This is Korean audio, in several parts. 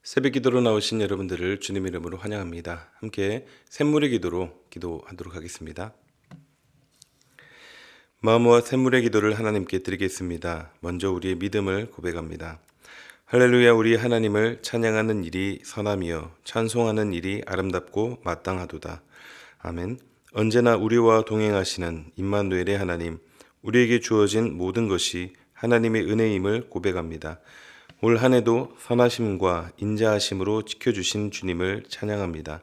새벽 기도로 나오신 여러분들을 주님 이름으로 환영합니다. 함께 샘물의 기도로 기도하도록 하겠습니다. 마음과 샘물의 기도를 하나님께 드리겠습니다. 먼저 우리의 믿음을 고백합니다. 할렐루야. 우리 하나님을 찬양하는 일이 선하며 찬송하는 일이 아름답고 마땅하도다. 아멘. 언제나 우리와 동행하시는 임마누엘의 하나님, 우리에게 주어진 모든 것이 하나님의 은혜임을 고백합니다. 올 한 해도 선하심과 인자하심으로 지켜주신 주님을 찬양합니다.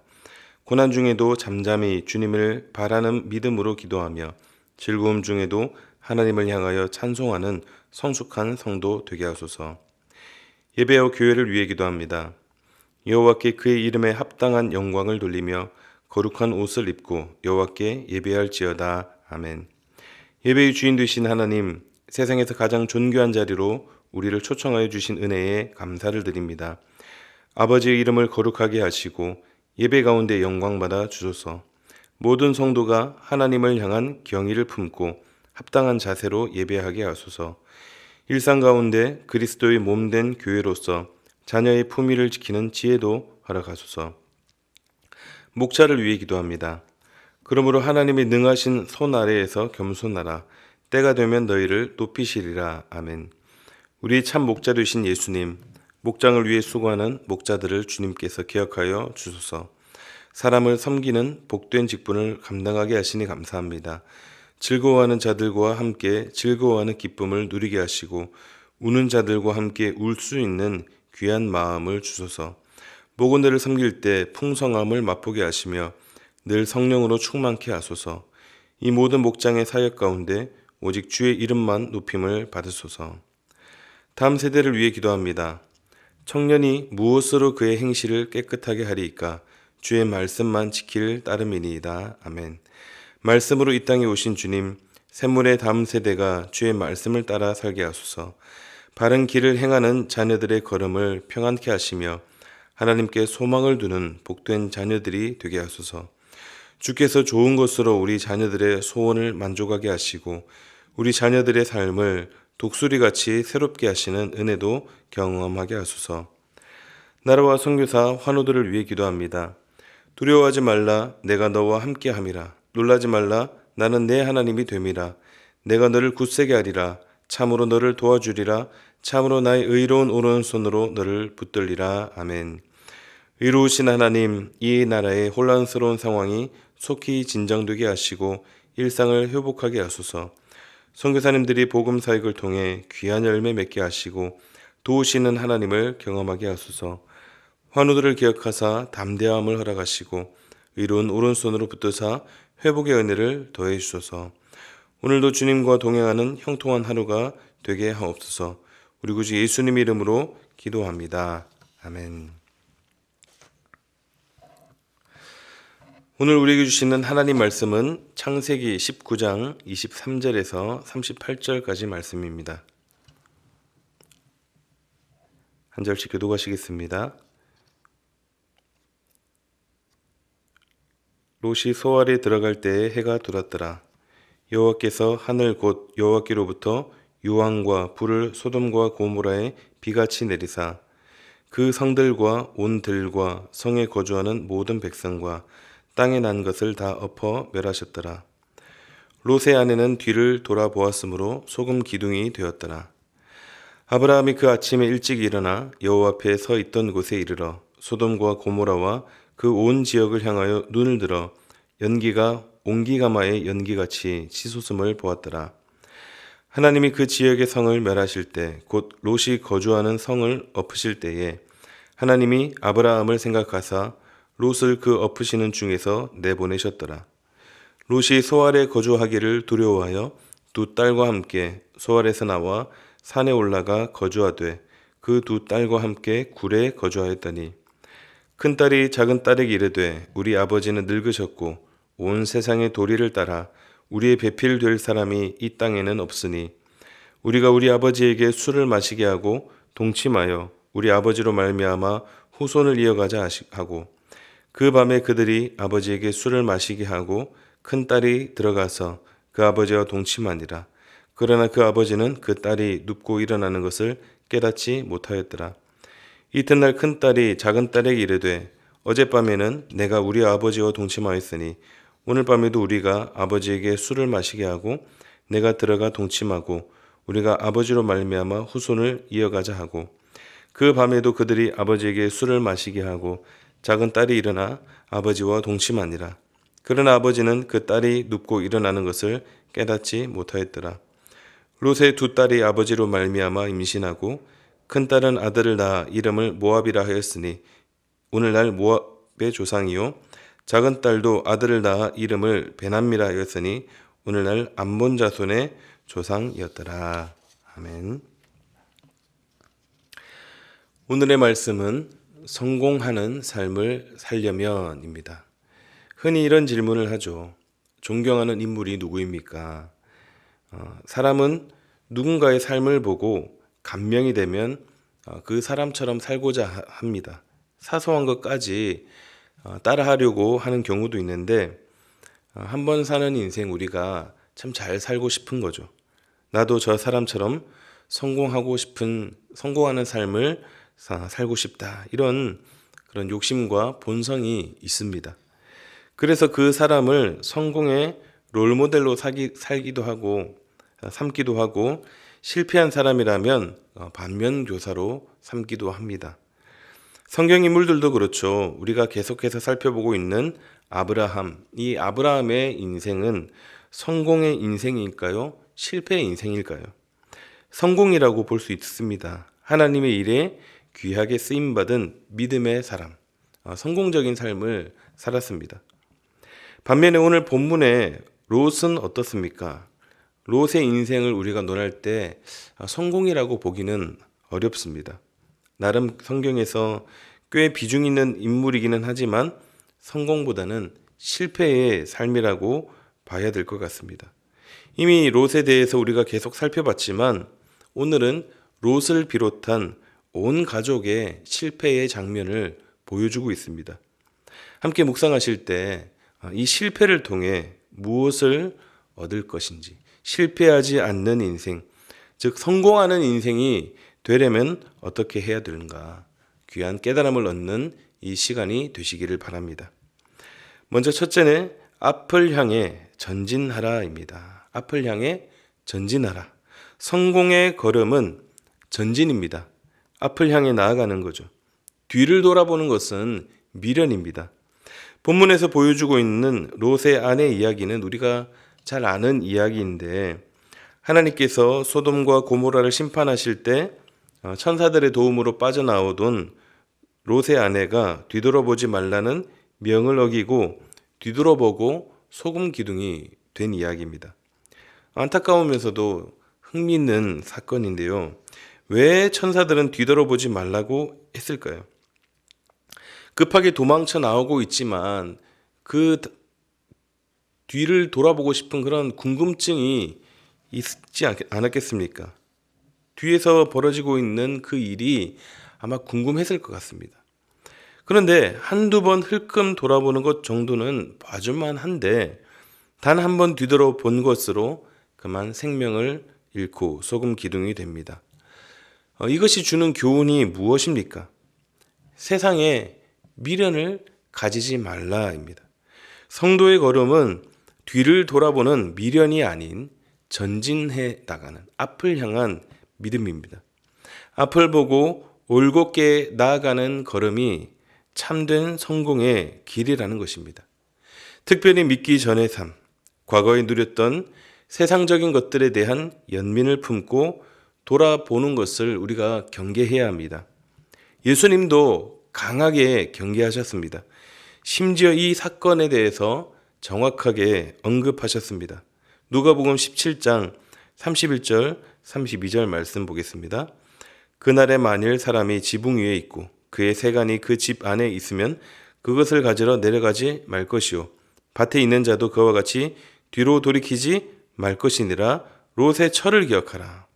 고난 중에도 잠잠히 주님을 바라는 믿음으로 기도하며 즐거움 중에도 하나님을 향하여 찬송하는 성숙한 성도 되게 하소서. 예배와 교회를 위해 기도합니다. 여호와께 그의 이름에 합당한 영광을 돌리며 거룩한 옷을 입고 여호와께 예배할지어다. 아멘. 예배의 주인 되신 하나님, 세상에서 가장 존귀한 자리로 우리를 초청하여 주신 은혜에 감사를 드립니다. 아버지의 이름을 거룩하게 하시고 예배 가운데 영광받아 주소서. 모든 성도가 하나님을 향한 경의를 품고 합당한 자세로 예배하게 하소서. 일상 가운데 그리스도의 몸된 교회로서 자녀의 품위를 지키는 지혜도 허락하소서. 목자를 위해 기도합니다. 그러므로 하나님의 능하신 손 아래에서 겸손하라. 때가 되면 너희를 높이시리라. 아멘. 우리 참 목자 되신 예수님, 목장을 위해 수고하는 목자들을 주님께서 기억하여 주소서. 사람을 섬기는 복된 직분을 감당하게 하시니 감사합니다. 즐거워하는 자들과 함께 즐거워하는 기쁨을 누리게 하시고 우는 자들과 함께 울 수 있는 귀한 마음을 주소서. 목원들을 섬길 때 풍성함을 맛보게 하시며 늘 성령으로 충만케 하소서. 이 모든 목장의 사역 가운데 오직 주의 이름만 높임을 받으소서. 다음 세대를 위해 기도합니다. 청년이 무엇으로 그의 행실을 깨끗하게 하리이까? 주의 말씀만 지킬 따름이니이다. 아멘. 말씀으로 이 땅에 오신 주님, 샘물의 다음 세대가 주의 말씀을 따라 살게 하소서. 바른 길을 행하는 자녀들의 걸음을 평안케 하시며 하나님께 소망을 두는 복된 자녀들이 되게 하소서. 주께서 좋은 것으로 우리 자녀들의 소원을 만족하게 하시고 우리 자녀들의 삶을 독수리같이 새롭게 하시는 은혜도 경험하게 하소서. 나라와 선교사 환우들을 위해 기도합니다. 두려워하지 말라. 내가 너와 함께함이라. 놀라지 말라. 나는 내 하나님이 됨이라. 내가 너를 굳세게 하리라. 참으로 너를 도와주리라. 참으로 나의 의로운 오른손으로 너를 붙들리라. 아멘. 의로우신 하나님, 이 나라의 혼란스러운 상황이 속히 진정되게 하시고 일상을 회복하게 하소서. 선교사님들이 복음 사역을 통해 귀한 열매 맺게 하시고 도우시는 하나님을 경험하게 하소서. 환우들을 기억하사 담대함을 허락하시고 의로운 오른손으로 붙드사 회복의 은혜를 더해 주소서. 오늘도 주님과 동행하는 형통한 하루가 되게 하옵소서. 우리 구주 예수님 이름으로 기도합니다. 아멘. 오늘 우리에게 주시는 하나님 말씀은 창세기 19장 23절에서 38절까지 말씀입니다. 한 절씩 교독하시겠습니다. 롯이 소알에 들어갈 때에 해가 돋았더라. 여호와께서 하늘 곧 여호와께로부터 유황과 불을 소돔과 고모라에 비같이 내리사 그 성들과 온 들과 성에 거주하는 모든 백성과 땅에 난 것을 다 엎어 멸하셨더라. 롯의 아내는 뒤를 돌아보았으므로 소금 기둥이 되었더라. 아브라함이 그 아침에 일찍 일어나 여호와 앞에 서 있던 곳에 이르러 소돔과 고모라와 그 온 지역을 향하여 눈을 들어 연기가 옹기가마의 연기같이 치솟음을 보았더라. 하나님이 그 지역의 성을 멸하실 때 곧 롯이 거주하는 성을 엎으실 때에 하나님이 아브라함을 생각하사 롯을 그 엎으시는 중에서 내보내셨더라. 롯이 소알에 거주하기를 두려워하여 두 딸과 함께 소알에서 나와 산에 올라가 거주하되 그 두 딸과 함께 굴에 거주하였더니 큰딸이 작은 딸에게 이르되 우리 아버지는 늙으셨고 온 세상의 도리를 따라 우리의 배필될 사람이 이 땅에는 없으니 우리가 우리 아버지에게 술을 마시게 하고 동침하여 우리 아버지로 말미암아 후손을 이어가자 하고 그 밤에 그들이 아버지에게 술을 마시게 하고 큰딸이 들어가서 그 아버지와 동침하니라. 그러나 그 아버지는 그 딸이 눕고 일어나는 것을 깨닫지 못하였더라. 이튿날 큰딸이 작은딸에게 이르되 어젯밤에는 내가 우리 아버지와 동침하였으니 오늘 밤에도 우리가 아버지에게 술을 마시게 하고 내가 들어가 동침하고 우리가 아버지로 말미암아 후손을 이어가자 하고 그 밤에도 그들이 아버지에게 술을 마시게 하고 작은딸이 일어나 아버지와 동침하니라. 그러나 아버지는 그 딸이 눕고 일어나는 것을 깨닫지 못하였더라. 롯의 두 딸이 아버지로 말미암아 임신하고 큰딸은 아들을 낳아 이름을 모압이라 하였으니 오늘날 모압의 조상이요 작은딸도 아들을 낳아 이름을 베남미라 하였으니 오늘날 암몬 자손의 조상이었더라. 아멘. 오늘의 말씀은 성공하는 삶을 살려면입니다. 흔히 이런 질문을 하죠. 존경하는 인물이 누구입니까? 사람은 누군가의 삶을 보고 감명이 되면 그 사람처럼 살고자 합니다. 사소한 것까지 따라하려고 하는 경우도 있는데 한 번 사는 인생 우리가 참 잘 살고 싶은 거죠. 나도 저 사람처럼 성공하는 삶을 살고 싶다. 이런 그런 욕심과 본성이 있습니다. 그래서 그 사람을 성공의 롤모델로 삼기도 하고 실패한 사람이라면 반면교사로 삼기도 합니다. 성경 인물들도 그렇죠. 우리가 계속해서 살펴보고 있는 아브라함, 이 아브라함의 인생은 성공의 인생일까요? 실패의 인생일까요? 성공이라고 볼 수 있습니다. 하나님의 일에 귀하게 쓰임받은 믿음의 사람, 성공적인 삶을 살았습니다. 반면에 오늘 본문의 롯은 어떻습니까? 롯의 인생을 우리가 논할 때 성공이라고 보기는 어렵습니다. 나름 성경에서 꽤 비중 있는 인물이기는 하지만 성공보다는 실패의 삶이라고 봐야 될 것 같습니다. 이미 롯에 대해서 우리가 계속 살펴봤지만 오늘은 롯을 비롯한 온 가족의 실패의 장면을 보여주고 있습니다. 함께 묵상하실 때 이 실패를 통해 무엇을 얻을 것인지, 실패하지 않는 인생, 즉 성공하는 인생이 되려면 어떻게 해야 되는가, 귀한 깨달음을 얻는 이 시간이 되시기를 바랍니다. 먼저 첫째는 앞을 향해 전진하라입니다. 앞을 향해 전진하라. 성공의 걸음은 전진입니다. 앞을 향해 나아가는 거죠. 뒤를 돌아보는 것은 미련입니다. 본문에서 보여주고 있는 롯의 아내 이야기는 우리가 잘 아는 이야기인데 하나님께서 소돔과 고모라를 심판하실 때 천사들의 도움으로 빠져나오던 롯의 아내가 뒤돌아보지 말라는 명을 어기고 뒤돌아보고 소금 기둥이 된 이야기입니다. 안타까우면서도 흥미있는 사건인데요. 왜 천사들은 뒤돌아보지 말라고 했을까요? 급하게 도망쳐 나오고 있지만 그 뒤를 돌아보고 싶은 그런 궁금증이 있지 않았겠습니까? 뒤에서 벌어지고 있는 그 일이 아마 궁금했을 것 같습니다. 그런데 한두 번 흘끔 돌아보는 것 정도는 봐줄만 한데 단 한 번 뒤돌아본 것으로 그만 생명을 잃고 소금 기둥이 됩니다. 이것이 주는 교훈이 무엇입니까? 세상에 미련을 가지지 말라입니다. 성도의 걸음은 뒤를 돌아보는 미련이 아닌 전진해 나가는 앞을 향한 믿음입니다. 앞을 보고 올곧게 나아가는 걸음이 참된 성공의 길이라는 것입니다. 특별히 믿기 전의 삶, 과거에 누렸던 세상적인 것들에 대한 연민을 품고 돌아보는 것을 우리가 경계해야 합니다. 예수님도 강하게 경계하셨습니다. 심지어 이 사건에 대해서 정확하게 언급하셨습니다. 누가복음 17장 31절 32절 말씀 보겠습니다. 그날에 만일 사람이 지붕 위에 있고 그의 세간이 그 집 안에 있으면 그것을 가지러 내려가지 말 것이요 밭에 있는 자도 그와 같이 뒤로 돌이키지 말 것이니라. 롯의 철을 기억하라.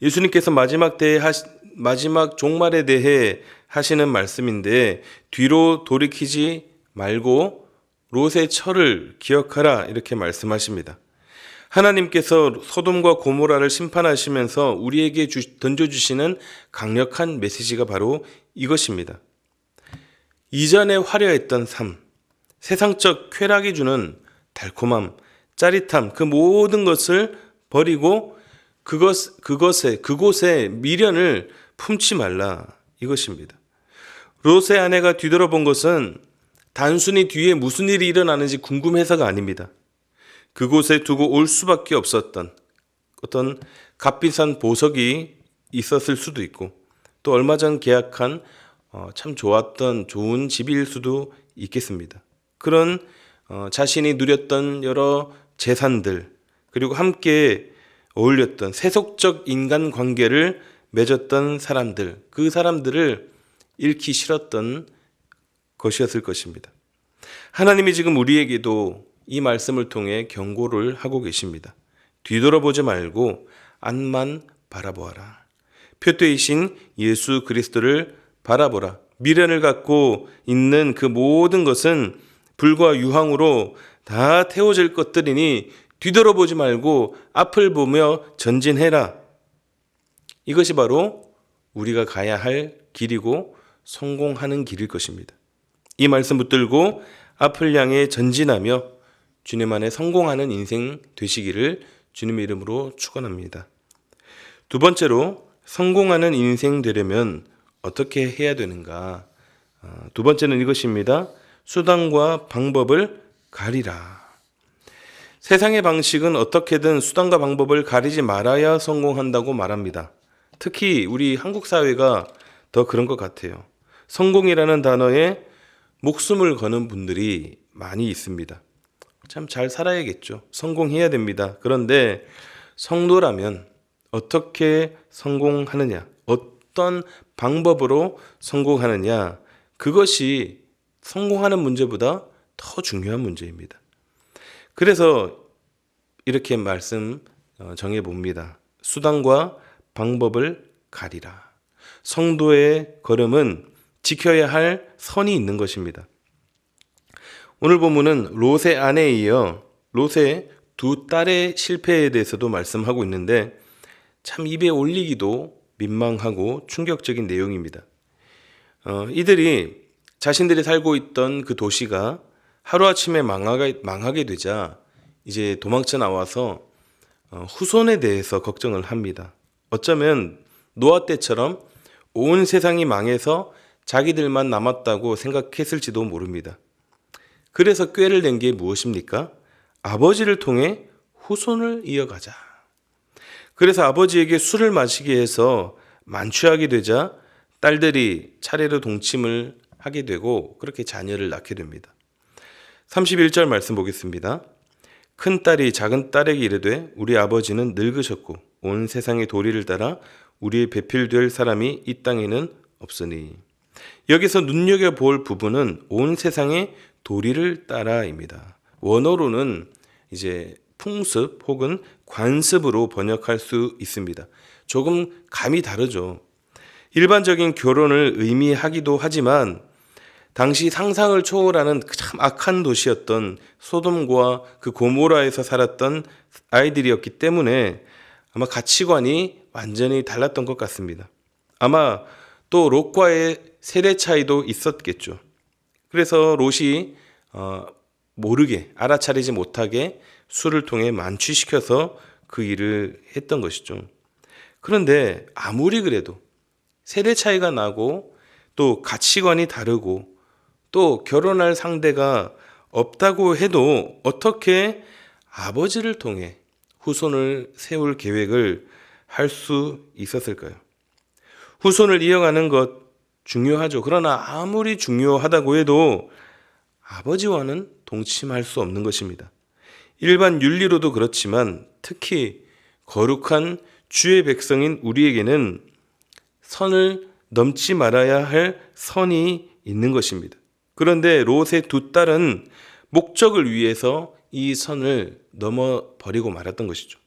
예수님께서 마지막 종말에 대해 하시는 말씀인데 뒤로 돌이키지 말고 롯의 철을 기억하라 이렇게 말씀하십니다. 하나님께서 소돔과 고모라를 심판하시면서 우리에게 던져주시는 강력한 메시지가 바로 이것입니다. 이전에 화려했던 삶, 세상적 쾌락이 주는 달콤함, 짜릿함, 그 모든 것을 버리고 그곳에 미련을 품지 말라, 이것입니다. 롯의 아내가 뒤돌아본 것은 단순히 뒤에 무슨 일이 일어나는지 궁금해서가 아닙니다. 그곳에 두고 올 수밖에 없었던 어떤 값비싼 보석이 있었을 수도 있고, 또 얼마 전 계약한 참 좋았던 좋은 집일 수도 있겠습니다. 그런 자신이 누렸던 여러 재산들, 그리고 함께 어울렸던 세속적 인간관계를 맺었던 사람들, 그 사람들을 잃기 싫었던 것이었을 것입니다. 하나님이 지금 우리에게도 이 말씀을 통해 경고를 하고 계십니다. 뒤돌아보지 말고 앞만 바라보아라. 표대이신 예수 그리스도를 바라보라. 미련을 갖고 있는 그 모든 것은 불과 유황으로 다 태워질 것들이니 뒤돌아보지 말고 앞을 보며 전진해라. 이것이 바로 우리가 가야 할 길이고 성공하는 길일 것입니다. 이 말씀 붙들고 앞을 향해 전진하며 주님 안에 성공하는 인생 되시기를 주님의 이름으로 축원합니다. 두 번째로, 성공하는 인생 되려면 어떻게 해야 되는가? 두 번째는 이것입니다. 수단과 방법을 가리라. 세상의 방식은 어떻게든 수단과 방법을 가리지 말아야 성공한다고 말합니다. 특히 우리 한국 사회가 더 그런 것 같아요. 성공이라는 단어에 목숨을 거는 분들이 많이 있습니다. 참 잘 살아야겠죠. 성공해야 됩니다. 그런데 성도라면 어떻게 성공하느냐, 어떤 방법으로 성공하느냐, 그것이 성공하는 문제보다 더 중요한 문제입니다. 그래서 이렇게 말씀 정해 봅니다. 수단과 방법을 가리라. 성도의 걸음은 지켜야 할 선이 있는 것입니다. 오늘 본문은 롯의 아내에 이어 롯의 두 딸의 실패에 대해서도 말씀하고 있는데 참 입에 올리기도 민망하고 충격적인 내용입니다. 이들이 자신들이 살고 있던 그 도시가 하루아침에 망하게 되자 이제 도망쳐 나와서 후손에 대해서 걱정을 합니다. 어쩌면 노아 때처럼 온 세상이 망해서 자기들만 남았다고 생각했을지도 모릅니다. 그래서 꾀를 낸 게 무엇입니까? 아버지를 통해 후손을 이어가자. 그래서 아버지에게 술을 마시게 해서 만취하게 되자 딸들이 차례로 동침을 하게 되고 그렇게 자녀를 낳게 됩니다. 31절 말씀 보겠습니다. 큰 딸이 작은 딸에게 이르되 우리 아버지는 늙으셨고 온 세상의 도리를 따라 우리의 배필될 사람이 이 땅에는 없으니. 여기서 눈여겨볼 부분은 온 세상의 도리를 따라입니다. 원어로는 이제 풍습 혹은 관습으로 번역할 수 있습니다. 조금 감이 다르죠. 일반적인 결혼을 의미하기도 하지만 당시 상상을 초월하는 참 악한 도시였던 소돔과 그 고모라에서 살았던 아이들이었기 때문에 아마 가치관이 완전히 달랐던 것 같습니다. 아마 또 롯과의 세대 차이도 있었겠죠. 그래서 롯이 모르게, 알아차리지 못하게 술을 통해 만취시켜서 그 일을 했던 것이죠. 그런데 아무리 그래도 세대 차이가 나고 또 가치관이 다르고 또 결혼할 상대가 없다고 해도 어떻게 아버지를 통해 후손을 세울 계획을 할 수 있었을까요? 후손을 이어가는 것 중요하죠. 그러나 아무리 중요하다고 해도 아버지와는 동침할 수 없는 것입니다. 일반 윤리로도 그렇지만 특히 거룩한 주의 백성인 우리에게는 선을 넘지 말아야 할 선이 있는 것입니다. 그런데 롯의 두 딸은 목적을 위해서 이 선을 넘어버리고 말았던 것이죠.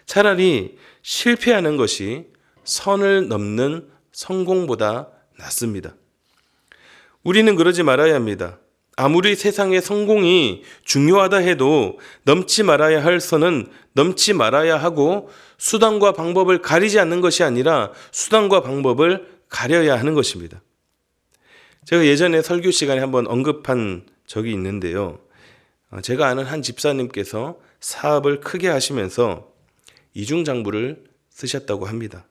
차라리 실패하는 것이 선을 넘는 성공보다 낫습니다. 우리는 그러지 말아야 합니다. 아무리 세상의 성공이 중요하다 해도 넘지 말아야 할 선은 넘지 말아야 하고 수단과 방법을 가리지 않는 것이 아니라 수단과 방법을 가려야 하는 것입니다. 제가 예전에 설교 시간에 한번 언급한 적이 있는데요. 제가 아는 한 집사님께서 사업을 크게 하시면서 이중장부를 쓰셨다고 합니다.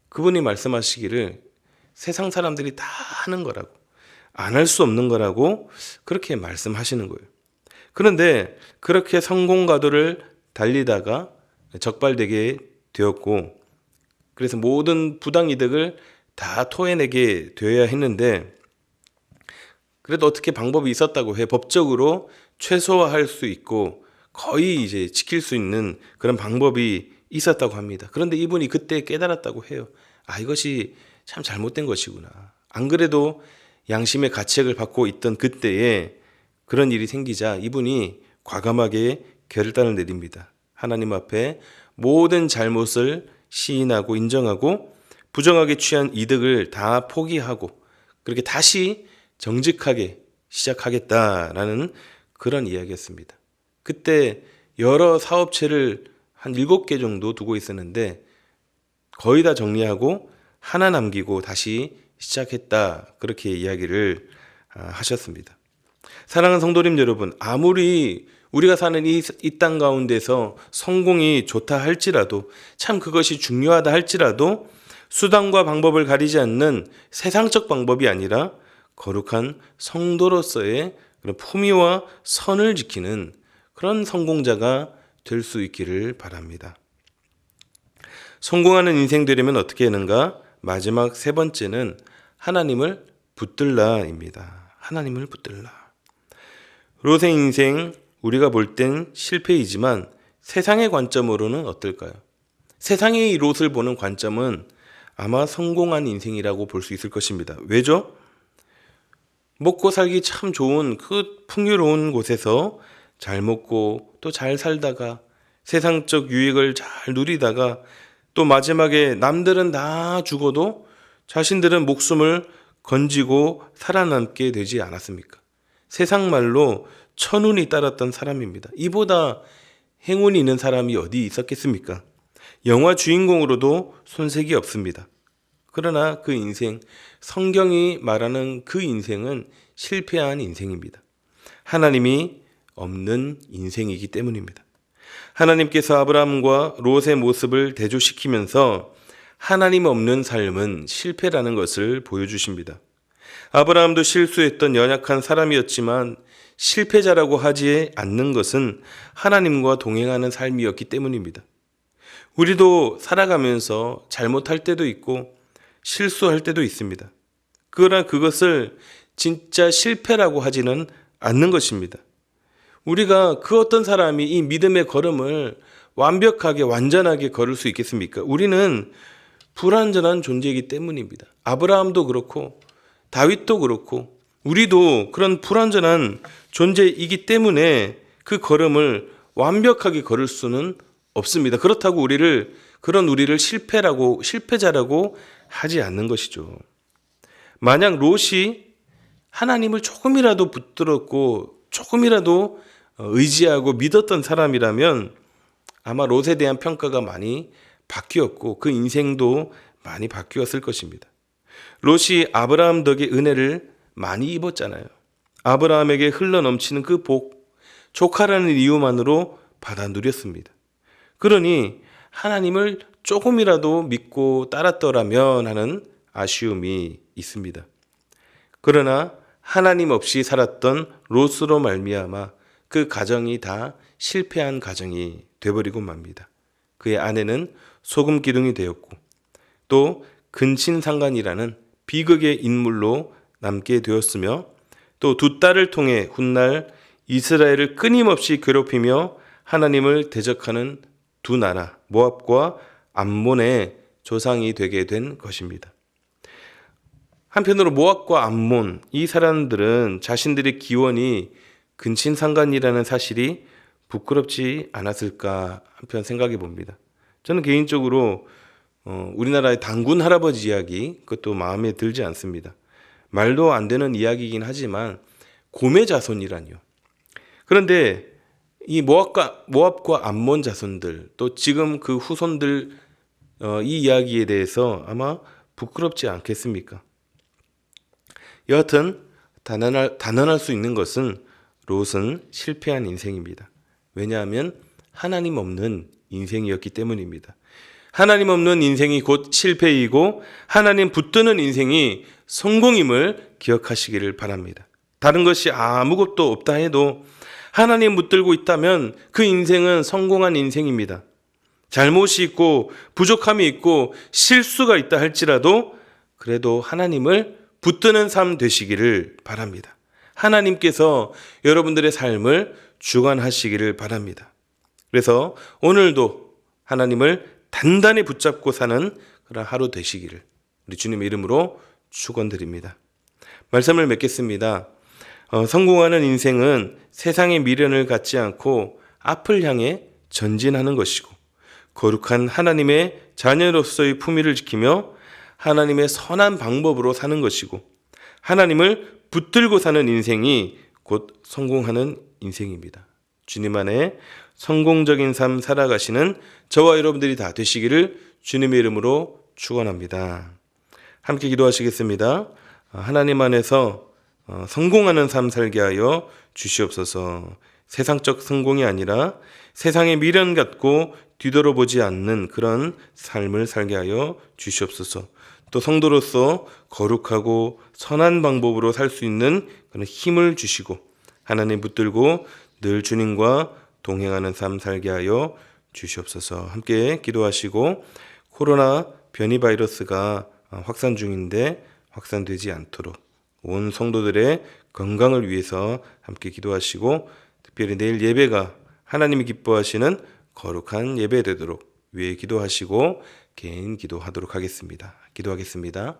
그분이 말씀하시기를 세상 사람들이 다 하는 거라고, 안 할 수 없는 거라고 그렇게 말씀하시는 거예요. 그런데 그렇게 성공가도를 달리다가 적발되게 되었고, 그래서 모든 부당이득을 다 토해내게 되어야 했는데, 그래도 어떻게 방법이 있었다고 해. 법적으로 최소화할 수 있고 거의 이제 지킬 수 있는 그런 방법이 있었다고 합니다. 그런데 이분이 그때 깨달았다고 해요. 이것이 참 잘못된 것이구나. 안 그래도 양심의 가책을 받고 있던 그때에 그런 일이 생기자 이분이 과감하게 결단을 내립니다. 하나님 앞에 모든 잘못을 시인하고 인정하고 부정하게 취한 이득을 다 포기하고 그렇게 다시 정직하게 시작하겠다라는 그런 이야기였습니다. 그때 여러 사업체를 한 7개 정도 두고 있었는데 거의 다 정리하고 하나 남기고 다시 시작했다. 그렇게 이야기를 하셨습니다. 사랑하는 성도님 여러분, 아무리 우리가 사는 이 땅 가운데서 성공이 좋다 할지라도, 참 그것이 중요하다 할지라도 수단과 방법을 가리지 않는 세상적 방법이 아니라 거룩한 성도로서의 그런 품위와 선을 지키는 그런 성공자가 될 수 있기를 바랍니다. 성공하는 인생 되려면 어떻게 하는가? 마지막 세 번째는 하나님을 붙들라입니다. 하나님을 붙들라. 롯의 인생 우리가 볼 땐 실패이지만 세상의 관점으로는 어떨까요? 세상의 이 롯을 보는 관점은 아마 성공한 인생이라고 볼 수 있을 것입니다. 왜죠? 먹고 살기 참 좋은 그 풍요로운 곳에서 잘 먹고 또 잘 살다가 세상적 유익을 잘 누리다가 또 마지막에 남들은 다 죽어도 자신들은 목숨을 건지고 살아남게 되지 않았습니까? 세상 말로 천운이 따랐던 사람입니다. 이보다 행운이 있는 사람이 어디 있었겠습니까? 영화 주인공으로도 손색이 없습니다. 그러나 그 인생, 성경이 말하는 그 인생은 실패한 인생입니다. 하나님이 없는 인생이기 때문입니다. 하나님께서 아브라함과 롯의 모습을 대조시키면서 하나님 없는 삶은 실패라는 것을 보여주십니다. 아브라함도 실수했던 연약한 사람이었지만 실패자라고 하지 않는 것은 하나님과 동행하는 삶이었기 때문입니다. 우리도 살아가면서 잘못할 때도 있고 실수할 때도 있습니다. 그러나 그것을 진짜 실패라고 하지는 않는 것입니다. 우리가 그 어떤 사람이 이 믿음의 걸음을 완벽하게 완전하게 걸을 수 있겠습니까? 우리는 불완전한 존재이기 때문입니다. 아브라함도 그렇고 다윗도 그렇고 우리도 그런 불완전한 존재이기 때문에 그 걸음을 완벽하게 걸을 수는 없습니다. 그렇다고 우리를 실패자라고 하지 않는 것이죠. 만약 롯이 하나님을 조금이라도 붙들었고 조금이라도 의지하고 믿었던 사람이라면 아마 롯에 대한 평가가 많이 바뀌었고 그 인생도 많이 바뀌었을 것입니다. 롯이 아브라함 덕의 은혜를 많이 입었잖아요. 아브라함에게 흘러넘치는 그 복, 조카라는 이유만으로 받아 누렸습니다. 그러니 하나님을 조금이라도 믿고 따랐더라면 하는 아쉬움이 있습니다. 그러나 하나님 없이 살았던 롯으로 말미암아 그 가정이 다 실패한 가정이 되어버리고 맙니다. 그의 아내는 소금 기둥이 되었고 또 근친상간이라는 비극의 인물로 남게 되었으며 또 두 딸을 통해 훗날 이스라엘을 끊임없이 괴롭히며 하나님을 대적하는 두 나라 모압과 암몬의 조상이 되게 된 것입니다. 한편으로 모압과 암몬 이 사람들은 자신들의 기원이 근친상간이라는 사실이 부끄럽지 않았을까 한편 생각해 봅니다. 저는 개인적으로 우리나라의 단군 할아버지 이야기 그것도 마음에 들지 않습니다. 말도 안 되는 이야기이긴 하지만 고메 자손이라니요. 그런데 이 모압과 암몬 자손들, 또 지금 그 후손들, 이 이야기에 대해서 아마 부끄럽지 않겠습니까? 여하튼 단언할 수 있는 것은 롯은 실패한 인생입니다. 왜냐하면 하나님 없는 인생이었기 때문입니다. 하나님 없는 인생이 곧 실패이고 하나님 붙드는 인생이 성공임을 기억하시기를 바랍니다. 다른 것이 아무것도 없다 해도 하나님 붙들고 있다면 그 인생은 성공한 인생입니다. 잘못이 있고 부족함이 있고 실수가 있다 할지라도 그래도 하나님을 붙드는 삶 되시기를 바랍니다. 하나님께서 여러분들의 삶을 주관하시기를 바랍니다. 그래서 오늘도 하나님을 단단히 붙잡고 사는 그런 하루 되시기를 우리 주님의 이름으로 축원드립니다. 말씀을 맺겠습니다. 성공하는 인생은 세상의 미련을 갖지 않고 앞을 향해 전진하는 것이고 거룩한 하나님의 자녀로서의 품위를 지키며 하나님의 선한 방법으로 사는 것이고 하나님을 붙들고 사는 인생이 곧 성공하는 인생입니다. 주님 안에 성공적인 삶 살아가시는 저와 여러분들이 다 되시기를 주님의 이름으로 축원합니다. 함께 기도하시겠습니다. 하나님 안에서 성공하는 삶 살게 하여 주시옵소서. 세상적 성공이 아니라 세상의 미련 갖고 뒤돌아보지 않는 그런 삶을 살게 하여 주시옵소서. 또 성도로서 거룩하고 선한 방법으로 살 수 있는 그런 힘을 주시고 하나님 붙들고 늘 주님과 동행하는 삶 살게 하여 주시옵소서. 함께 기도하시고 코로나 변이 바이러스가 확산 중인데 확산되지 않도록 온 성도들의 건강을 위해서 함께 기도하시고 특별히 내일 예배가 하나님이 기뻐하시는 거룩한 예배 되도록 위에 기도하시고 개인 기도하도록 하겠습니다. 기도하겠습니다.